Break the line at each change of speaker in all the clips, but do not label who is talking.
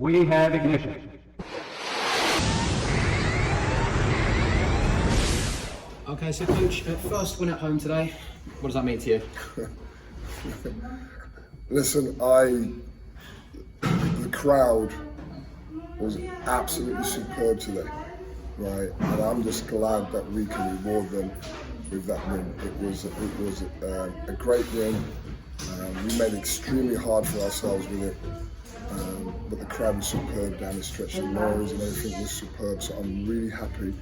We have ignition.
Okay, so Coach, first win at home today, what does that mean to you?
Listen, the crowd was absolutely superb today, right? And I'm just glad that we can reward them with that win. It was a great win. We made it extremely hard for ourselves with it, but the crowd was superb down the stretch. The noise and everything was superb. So I'm really happy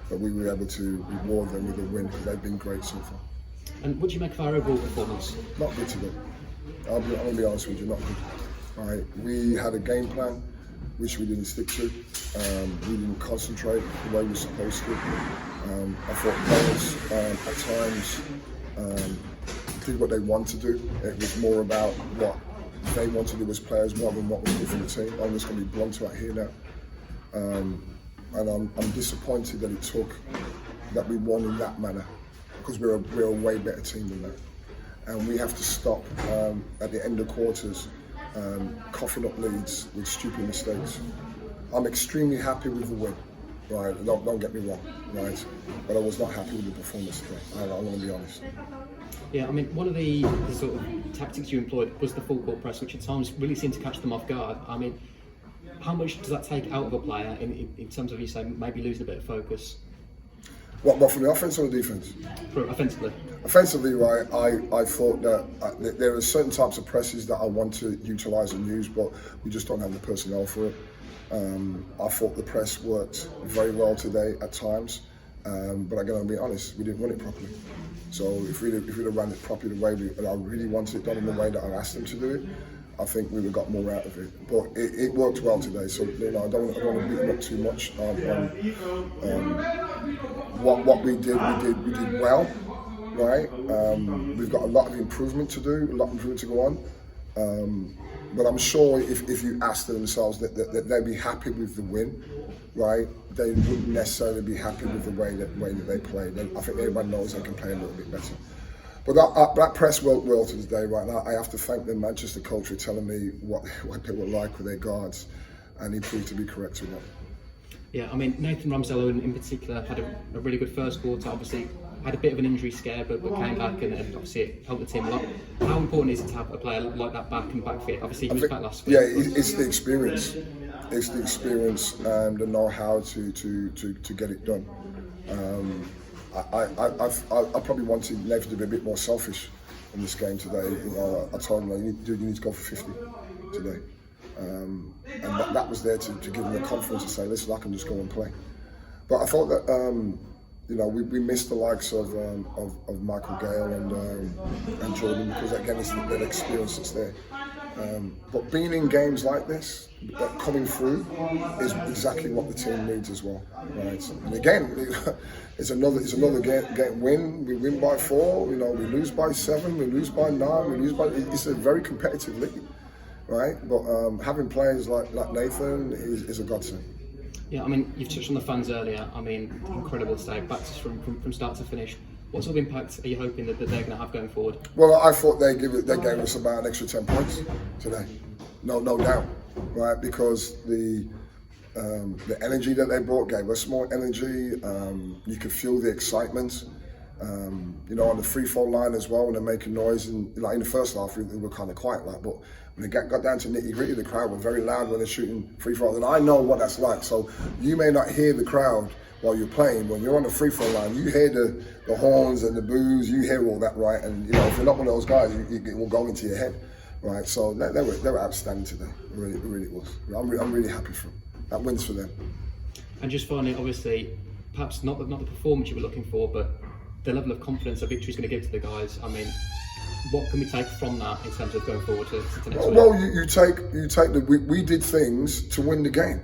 that we were able to reward them with a win because they've been great so far.
And what do you make of our overall performance?
Not good today. I'm going to be honest with you, not good. All right, we had a game plan which we didn't stick to. We didn't concentrate the way we were supposed to. I thought players at times did what they want to do. It was more about what they want to do as players more than what was good for the team. I'm just going to be blunt right here now. And I'm disappointed that it took that we won in that manner because we're a way better team than that. And we have to stop at the end of quarters coughing up leads with stupid mistakes. I'm extremely happy with the win, right? Don't get me wrong, right? But I was not happy with the performance today. I'm going to be honest.
Yeah, I mean, one of the sort of tactics you employed was the full court press, which at times really seemed to catch them off guard. I mean, how much does that take out of a player in terms of, you say, maybe losing a bit of focus?
What from the offense or the defense?
Offensively.
Offensively, right, I thought that there are certain types of presses that I want to utilise and use, but we just don't have the personnel for it. I thought the press worked very well today at times, but I'm going to be honest, we didn't run it properly. So if we'd have ran it properly the way I really wanted it done in the way that I asked them to do it, I think we would have got more out of it. But it worked well today, so I don't want to beat them up too much. What we did well, right? We've got a lot of improvement to do, a lot of improvement to go on. But I'm sure if you asked themselves that they'd be happy with the win, right? They wouldn't necessarily be happy with the way that they played. I think everybody knows they can play a little bit better. But that press worked well today, right? Now I have to thank the Manchester coach for telling me what they were like with their guards, and he proved to be correct with that.
Yeah, I mean, Nathan Ramsdale in particular had a really good first quarter. Obviously, had a bit of an injury scare, but came back and obviously it helped the team a lot. How important is it to have a player like that back and back fit? Obviously, he was back last week.
Yeah, it's the experience. It's the experience and the know-how to get it done. I probably wanted Nathan to be a bit more selfish in this game today. I told him, you need to go for 50 today. And that was there to give him the confidence to say, listen, I can just go and play. But I thought that we missed the likes of Michael Gale and Jordan because again it's the experience that's there. But being in games like this, coming through, is exactly what the team needs as well, right? And again, it's another game win. We win by 4. We lose by 7. We lose by 9. We lose by. It's a very competitive league, right? But having players like Nathan is a godsend.
Yeah, I mean, you've touched on the fans earlier. I mean, incredible today, backed from start to finish. What sort of impact are you hoping that they're going to have going forward?
Well, I thought they gave us about an extra 10 points today. No doubt, right? Because the energy that they brought gave us more energy. You could feel the excitement. On the free throw line as well when they're making noise. And in the first half, we were kind of quiet, but when it got down to nitty-gritty, the crowd were very loud when they're shooting free throws. And I know what that's like. So you may not hear the crowd while you're playing. When you're on the free throw line, you hear the horns and the boos. You hear all that, right? And if you're not one of those guys, it will go into your head, right? So they were outstanding today. It really was. I'm really happy for them. That wins for them.
And just finally, obviously, perhaps not the performance you were looking for, but the level of confidence a victory is going to give to the guys. I mean, what can we take from that in terms of going forward to next week?
Well, you take we did things to win the game.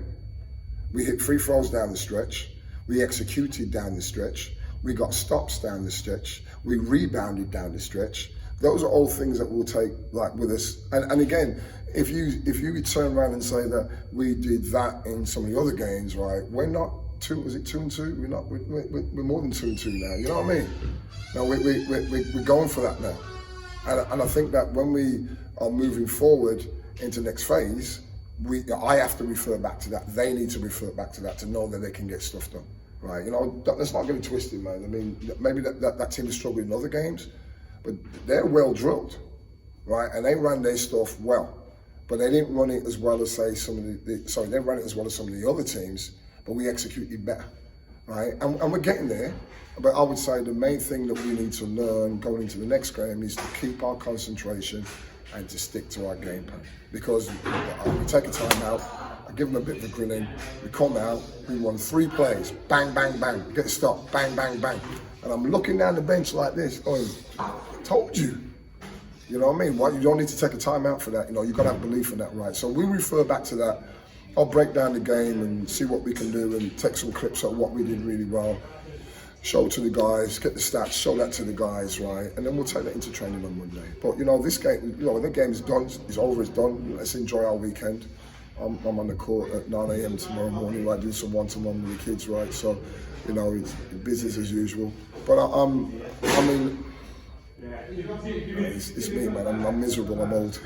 We hit free throws down the stretch. We executed down the stretch. We got stops down the stretch. We rebounded down the stretch. Those are all things that we'll take with us. And again, if you turn around and say that we did that in some of the other games, right? We're not 2. Was it 2 and 2? We're more than 2 and 2 now. You know what I mean? Now we're going for that now. And I think that when we are moving forward into next phase, I have to refer back to that. They need to refer back to that to know that they can get stuff done, right? You know, let's not get it twisted, man. I mean, maybe that team is struggling in other games, but they're well drilled, right? And they ran their stuff well, but they didn't run it as well as say some of they ran it as well as some of the other teams, but we executed better, right? And we're getting there. But I would say the main thing that we need to learn going into the next game is to keep our concentration and to stick to our game plan. Because we take a time out, I give them a bit of a grinning, we come out, we won 3 plays, bang, bang, bang, get stopped, bang, bang, bang. And I'm looking down the bench like this, going, I told you. You know what I mean? Why, you don't need to take a time out for that. You know, you've got to have belief in that, right? So we refer back to that. I'll break down the game and see what we can do and take some clips of what we did really well. Show it to the guys, get the stats, show that to the guys, right? And then we'll take that into training on Monday. But you know, this game, you know, the game is done, it's over, it's done. Let's enjoy our weekend. I'm on the court at 9 a.m. tomorrow morning, right? Doing some one-to-one with the kids, right? So, you know, it's business as usual. But I mean, it's me, man. I'm miserable. I'm old.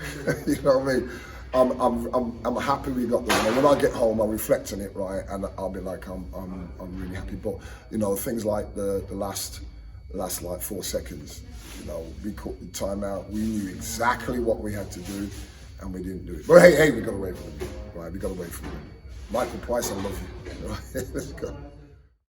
You know what I mean? I'm happy we got there. And when I get home, I'll reflect on it, right, and I'll be like, I'm really happy. But you know, things like the last like 4 seconds, you know, we caught the timeout. We knew exactly what we had to do, and we didn't do it. But hey, we got away from it, right? We got away from it. Michael Price, I love you. Right? Let's go.